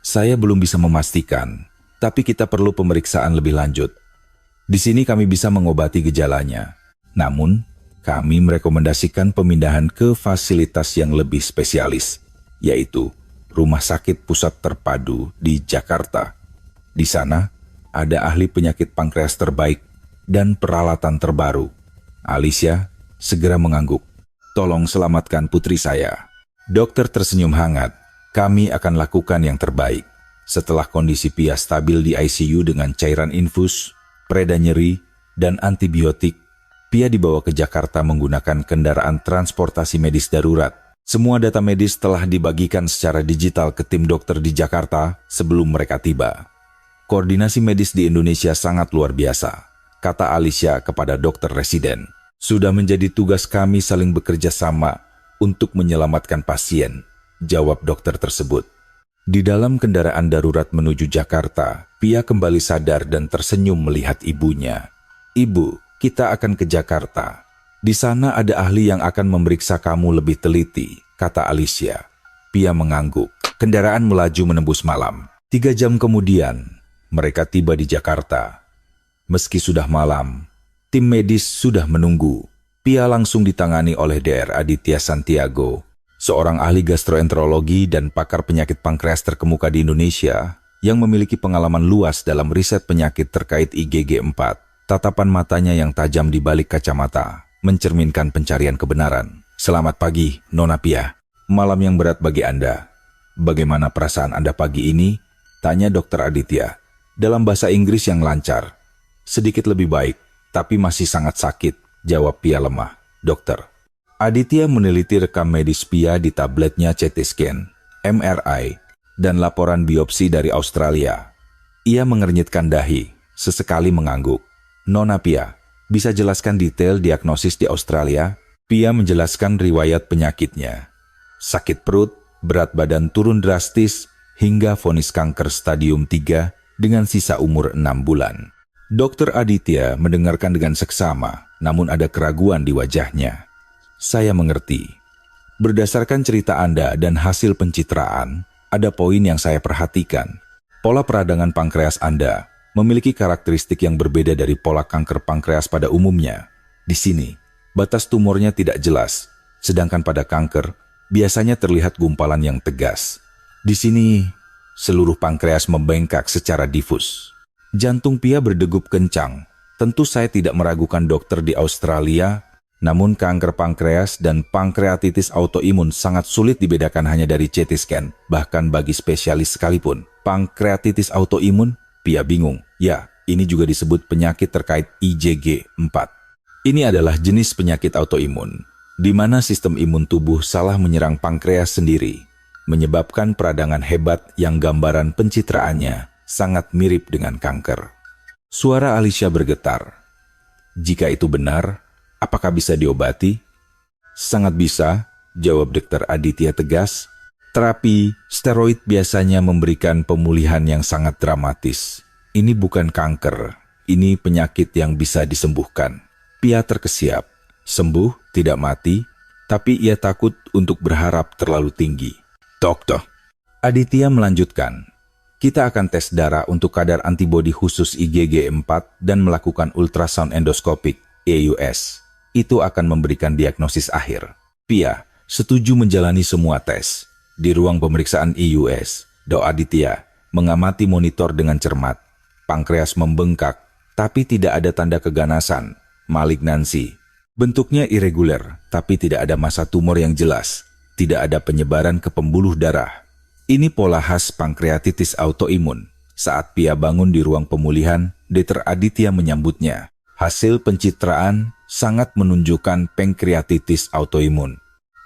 [SPEAKER 1] saya belum bisa memastikan, tapi kita perlu pemeriksaan lebih lanjut. Di sini kami bisa mengobati gejalanya. Namun, kami merekomendasikan pemindahan ke fasilitas yang lebih spesialis, yaitu Rumah Sakit Pusat Terpadu di Jakarta. Di sana, ada ahli penyakit pankreas terbaik dan peralatan terbaru. Alicia segera mengangguk. Tolong selamatkan putri saya. Dokter tersenyum hangat. Kami akan lakukan yang terbaik. Setelah kondisi Pia stabil di ICU dengan cairan infus, pereda nyeri, dan antibiotik, Pia dibawa ke Jakarta menggunakan kendaraan transportasi medis darurat. Semua data medis telah dibagikan secara digital ke tim dokter di Jakarta sebelum mereka tiba. Koordinasi medis di Indonesia sangat luar biasa, kata Alicia kepada dokter residen. Sudah menjadi tugas kami saling bekerja sama untuk menyelamatkan pasien, jawab dokter tersebut. Di dalam kendaraan darurat menuju Jakarta, Pia kembali sadar dan tersenyum melihat ibunya. Ibu, kita akan ke Jakarta. Di sana ada ahli yang akan memeriksa kamu lebih teliti, kata Alicia. Pia mengangguk. Kendaraan melaju menembus malam. 3 jam kemudian, mereka tiba di Jakarta. Meski sudah malam, tim medis sudah menunggu. Pia langsung ditangani oleh Dr. Aditya Santiago, seorang ahli gastroenterologi dan pakar penyakit pankreas terkemuka di Indonesia yang memiliki pengalaman luas dalam riset penyakit terkait IgG4. Tatapan matanya yang tajam di balik kacamata mencerminkan pencarian kebenaran. Selamat pagi, Nona Pia. Malam yang berat bagi Anda. Bagaimana perasaan Anda pagi ini? Tanya Dr. Aditya. Dalam bahasa Inggris yang lancar. Sedikit lebih baik, tapi masih sangat sakit, jawab Pia lemah. Dokter. Aditya meneliti rekam medis Pia di tabletnya CT scan, MRI, dan laporan biopsi dari Australia. Ia mengernyitkan dahi, sesekali mengangguk. Nona Pia, bisa jelaskan detail diagnosis di Australia? Pia menjelaskan riwayat penyakitnya. Sakit perut, berat badan turun drastis, hingga vonis kanker stadium 3 dengan sisa umur 6 bulan. Dr. Aditya mendengarkan dengan seksama, namun ada keraguan di wajahnya. Saya mengerti. Berdasarkan cerita Anda dan hasil pencitraan, ada poin yang saya perhatikan. Pola peradangan pankreas Anda memiliki karakteristik yang berbeda dari pola kanker pankreas pada umumnya. Di sini, batas tumornya tidak jelas, sedangkan pada kanker, biasanya terlihat gumpalan yang tegas. Di sini, seluruh pankreas membengkak secara difus. Jantung Pia berdegup kencang. Tentu saya tidak meragukan dokter di Australia, namun kanker pankreas dan pankreatitis autoimun sangat sulit dibedakan hanya dari CT scan, bahkan bagi spesialis sekalipun. Pankreatitis autoimun? Pia bingung. Ya, ini juga disebut penyakit terkait IgG4. Ini adalah jenis penyakit autoimun, di mana sistem imun tubuh salah menyerang pankreas sendiri, menyebabkan peradangan hebat yang gambaran pencitraannya sangat mirip dengan kanker. Suara Alicia bergetar. Jika itu benar, apakah bisa diobati? Sangat bisa, jawab Dr. Aditya tegas. Terapi steroid biasanya memberikan pemulihan yang sangat dramatis. Ini bukan kanker, ini penyakit yang bisa disembuhkan. Pia terkesiap. Sembuh, tidak mati, tapi ia takut untuk berharap terlalu tinggi. Dokter. Aditya melanjutkan. Kita akan tes darah untuk kadar antibodi khusus IgG4 dan melakukan ultrasound endoskopik, EUS. Itu akan memberikan diagnosis akhir. Pia setuju menjalani semua tes. Di ruang pemeriksaan EUS, Dr. Aditya mengamati monitor dengan cermat. Pankreas membengkak, tapi tidak ada tanda keganasan, malignansi. Bentuknya irregular, tapi tidak ada massa tumor yang jelas. Tidak ada penyebaran ke pembuluh darah. Ini pola khas pankreatitis autoimun. Saat Pia bangun di ruang pemulihan, Dr. Aditya menyambutnya. Hasil pencitraan sangat menunjukkan pankreatitis autoimun.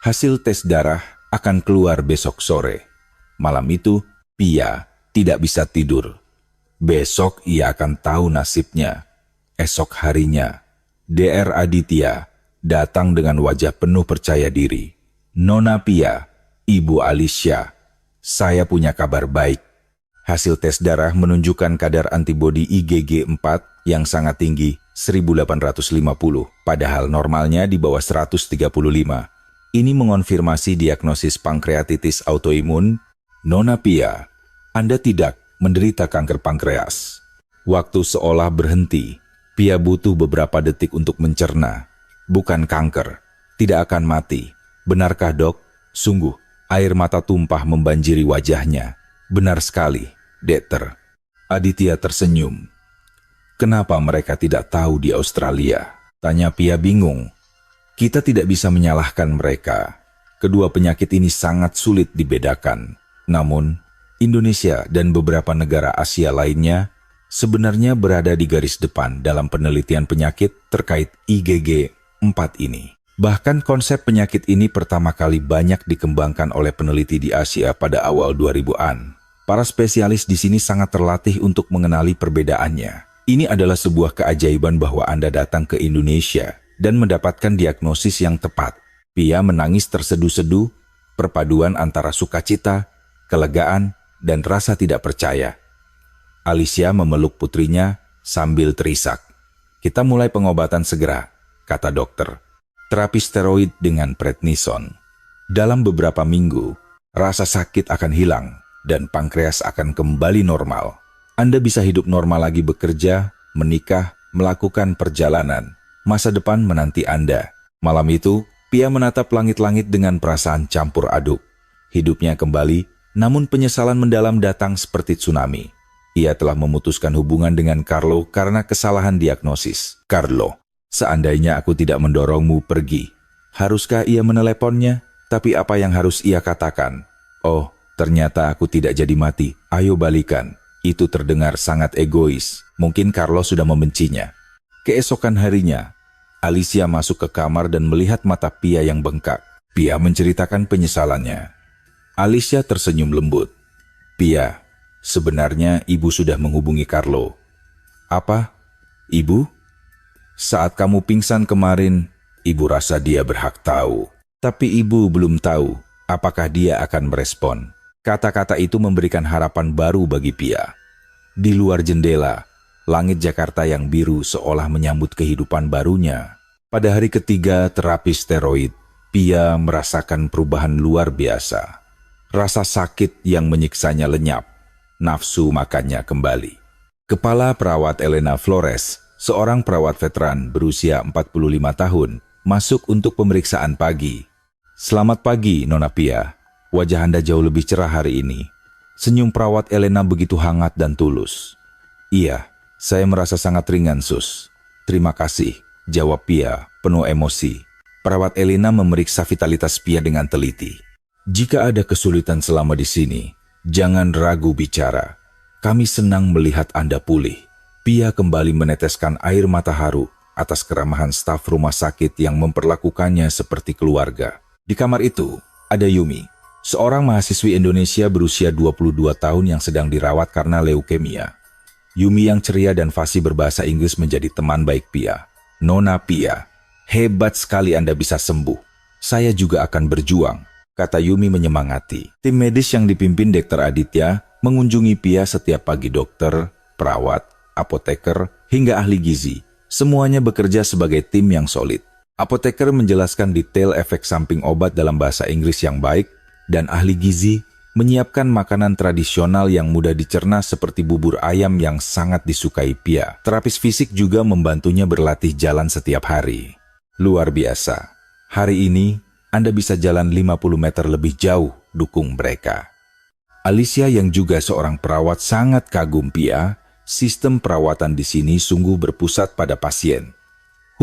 [SPEAKER 1] Hasil tes darah akan keluar besok sore. Malam itu, Pia tidak bisa tidur. Besok ia akan tahu nasibnya. Esok harinya, Dr. Aditya datang dengan wajah penuh percaya diri. Nona Pia, Ibu Alicia, saya punya kabar baik. Hasil tes darah menunjukkan kadar antibodi IgG 4 yang sangat tinggi, 1850, padahal normalnya di bawah 135. Ini mengonfirmasi diagnosis pankreatitis autoimun. Nona Pia, Anda tidak menderita kanker pankreas. Waktu seolah berhenti. Pia butuh beberapa detik untuk mencerna. Bukan kanker, tidak akan mati. Benarkah, Dok? Sungguh, air mata tumpah membanjiri wajahnya. Benar sekali, Dokter. Aditya tersenyum. Kenapa mereka tidak tahu di Australia? Tanya Pia bingung. Kita tidak bisa menyalahkan mereka. Kedua penyakit ini sangat sulit dibedakan. Namun, Indonesia dan beberapa negara Asia lainnya sebenarnya berada di garis depan dalam penelitian penyakit terkait IgG 4 ini. Bahkan konsep penyakit ini pertama kali banyak dikembangkan oleh peneliti di Asia pada awal 2000-an. Para spesialis di sini sangat terlatih untuk mengenali perbedaannya. Ini adalah sebuah keajaiban bahwa Anda datang ke Indonesia dan mendapatkan diagnosis yang tepat. Pia menangis terseduh-seduh, perpaduan antara sukacita, kelegaan, dan rasa tidak percaya. Alicia memeluk putrinya sambil terisak. Kita mulai pengobatan segera, kata dokter. Terapi steroid dengan prednison. Dalam beberapa minggu, rasa sakit akan hilang dan pankreas akan kembali normal. Anda bisa hidup normal lagi, bekerja, menikah, melakukan perjalanan. Masa depan menanti Anda. Malam itu, Pia menatap langit-langit dengan perasaan campur aduk. Hidupnya kembali, namun penyesalan mendalam datang seperti tsunami. Ia telah memutuskan hubungan dengan Carlo karena kesalahan diagnosis. Carlo, seandainya aku tidak mendorongmu pergi, haruskah ia meneleponnya? Tapi apa yang harus ia katakan? Oh, ternyata aku tidak jadi mati, ayo balikan. Itu terdengar sangat egois, mungkin Carlo sudah membencinya. Keesokan harinya, Alicia masuk ke kamar dan melihat mata Pia yang bengkak. Pia menceritakan penyesalannya. Alicia tersenyum lembut. Pia, sebenarnya ibu sudah menghubungi Carlo. Apa? Ibu? Saat kamu pingsan kemarin, ibu rasa dia berhak tahu. Tapi ibu belum tahu apakah dia akan merespon. Kata-kata itu memberikan harapan baru bagi Pia. Di luar jendela, langit Jakarta yang biru seolah menyambut kehidupan barunya. Pada hari ketiga terapi steroid, Pia merasakan perubahan luar biasa. Rasa sakit yang menyiksanya lenyap. Nafsu makannya kembali. Kepala perawat Elena Flores, seorang perawat veteran berusia 45 tahun, masuk untuk pemeriksaan pagi. Selamat pagi, Nona Pia. Wajah Anda jauh lebih cerah hari ini. Senyum perawat Elena begitu hangat dan tulus. Iya, saya merasa sangat ringan, Sus. Terima kasih, jawab Pia, penuh emosi. Perawat Elena memeriksa vitalitas Pia dengan teliti. Jika ada kesulitan selama di sini, jangan ragu bicara. Kami senang melihat Anda pulih. Pia kembali meneteskan air mata haru atas keramahan staf rumah sakit yang memperlakukannya seperti keluarga. Di kamar itu, ada Yumi, seorang mahasiswi Indonesia berusia 22 tahun yang sedang dirawat karena leukemia. Yumi yang ceria dan fasih berbahasa Inggris menjadi teman baik Pia. Nona Pia, hebat sekali Anda bisa sembuh. Saya juga akan berjuang, kata Yumi menyemangati. Tim medis yang dipimpin Dr. Aditya mengunjungi Pia setiap pagi. Dokter, perawat, apoteker, hingga ahli gizi. Semuanya bekerja sebagai tim yang solid. Apoteker menjelaskan detail efek samping obat dalam bahasa Inggris yang baik, dan ahli gizi menyiapkan makanan tradisional yang mudah dicerna seperti bubur ayam yang sangat disukai Pia. Terapis fisik juga membantunya berlatih jalan setiap hari. Luar biasa. Hari ini, Anda bisa jalan 50 meter lebih jauh, dukung mereka. Alicia yang juga seorang perawat sangat kagum Pia. Sistem perawatan di sini sungguh berpusat pada pasien.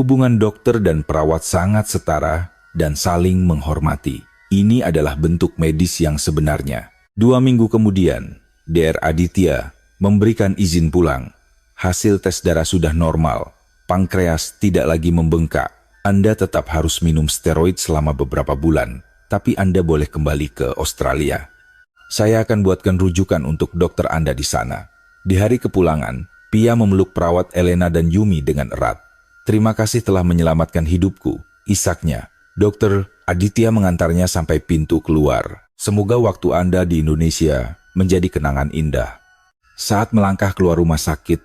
[SPEAKER 1] Hubungan dokter dan perawat sangat setara dan saling menghormati. Ini adalah bentuk medis yang sebenarnya. 2 minggu kemudian, Dr. Aditya memberikan izin pulang. Hasil tes darah sudah normal. Pankreas tidak lagi membengkak. Anda tetap harus minum steroid selama beberapa bulan, tapi Anda boleh kembali ke Australia. Saya akan buatkan rujukan untuk dokter Anda di sana. Di hari kepulangan, Pia memeluk perawat Elena dan Yumi dengan erat. "Terima kasih telah menyelamatkan hidupku," isaknya. Dokter Aditya mengantarnya sampai pintu keluar. "Semoga waktu Anda di Indonesia menjadi kenangan indah." Saat melangkah keluar rumah sakit,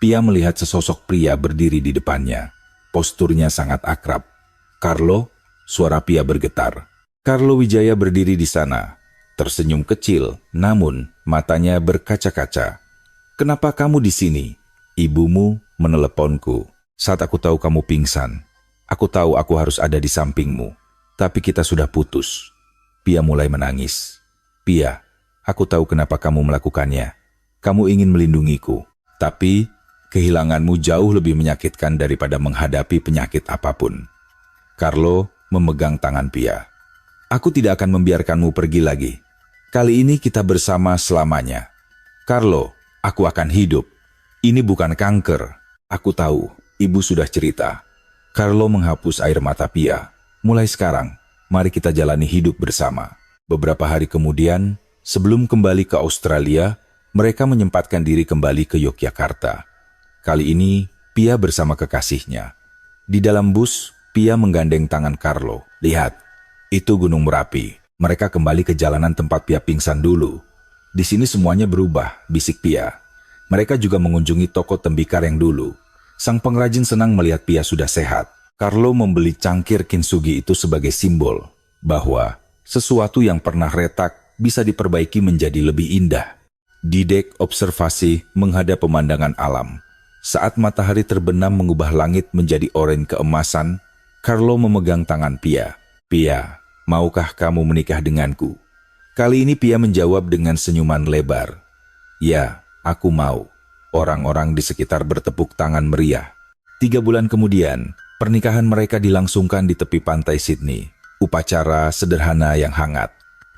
[SPEAKER 1] Pia melihat sesosok pria berdiri di depannya. Posturnya sangat akrab. "Carlo," suara Pia bergetar. Carlo Wijaya berdiri di sana, tersenyum kecil, namun matanya berkaca-kaca. "Kenapa kamu di sini?" "Ibumu meneleponku saat aku tahu kamu pingsan. Aku tahu aku harus ada di sampingmu, tapi kita sudah putus." Pia mulai menangis. "Pia, aku tahu kenapa kamu melakukannya. Kamu ingin melindungiku, tapi kehilanganmu jauh lebih menyakitkan daripada menghadapi penyakit apapun." Carlo memegang tangan Pia. "Aku tidak akan membiarkanmu pergi lagi. Kali ini kita bersama selamanya. Carlo, aku akan hidup. Ini bukan kanker. Aku tahu, ibu sudah cerita." Carlo menghapus air mata Pia. "Mulai sekarang, mari kita jalani hidup bersama." Beberapa hari kemudian, sebelum kembali ke Australia, mereka menyempatkan diri kembali ke Yogyakarta. Kali ini, Pia bersama kekasihnya. Di dalam bus, Pia menggandeng tangan Carlo. "Lihat, itu Gunung Merapi." Mereka kembali ke jalanan tempat Pia pingsan dulu. "Di sini semuanya berubah," bisik Pia. Mereka juga mengunjungi toko tembikar yang dulu. Sang pengrajin senang melihat Pia sudah sehat. Carlo membeli cangkir kintsugi itu sebagai simbol bahwa sesuatu yang pernah retak bisa diperbaiki menjadi lebih indah. Di dek observasi menghadap pemandangan alam. Saat matahari terbenam mengubah langit menjadi oranye keemasan, Carlo memegang tangan Pia. "Pia, maukah kamu menikah denganku?" Kali ini Pia menjawab dengan senyuman lebar. "Ya, aku mau." Orang-orang di sekitar bertepuk tangan meriah. 3 bulan kemudian, pernikahan mereka dilangsungkan di tepi pantai Sydney. Upacara sederhana yang hangat.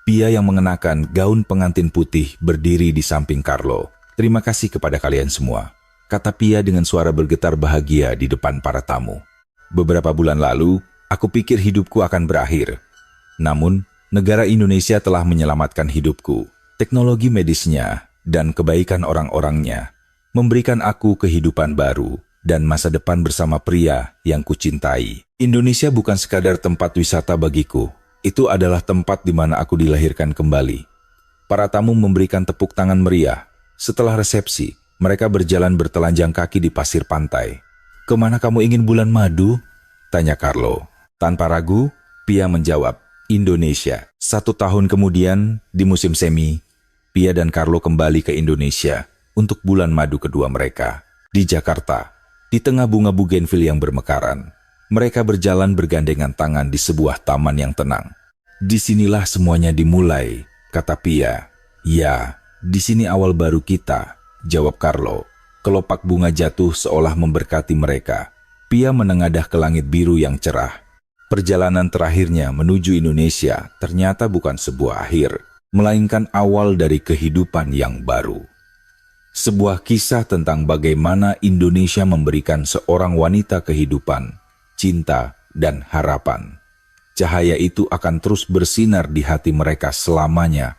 [SPEAKER 1] Pia yang mengenakan gaun pengantin putih berdiri di samping Carlo. "Terima kasih kepada kalian semua," kata Pia dengan suara bergetar bahagia di depan para tamu. "Beberapa bulan lalu, aku pikir hidupku akan berakhir. Namun, negara Indonesia telah menyelamatkan hidupku. Teknologi medisnya dan kebaikan orang-orangnya memberikan aku kehidupan baru dan masa depan bersama pria yang kucintai. Indonesia bukan sekadar tempat wisata bagiku. Itu adalah tempat di mana aku dilahirkan kembali." Para tamu memberikan tepuk tangan meriah. Setelah resepsi, mereka berjalan bertelanjang kaki di pasir pantai. "Kemana kamu ingin bulan madu?" tanya Carlo. Tanpa ragu, Pia menjawab, "Indonesia." 1 tahun kemudian, di musim semi, Pia dan Carlo kembali ke Indonesia untuk bulan madu kedua mereka. Di Jakarta, di tengah bunga bugenvil yang bermekaran, mereka berjalan bergandengan tangan di sebuah taman yang tenang. "Disinilah semuanya dimulai," kata Pia. "Ya, di sini awal baru kita," jawab Carlo. Kelopak bunga jatuh seolah memberkati mereka. Pia menengadah ke langit biru yang cerah. Perjalanan terakhirnya menuju Indonesia ternyata bukan sebuah akhir, melainkan awal dari kehidupan yang baru. Sebuah kisah tentang bagaimana Indonesia memberikan seorang wanita kehidupan, cinta, dan harapan. Cahaya itu akan terus bersinar di hati mereka selamanya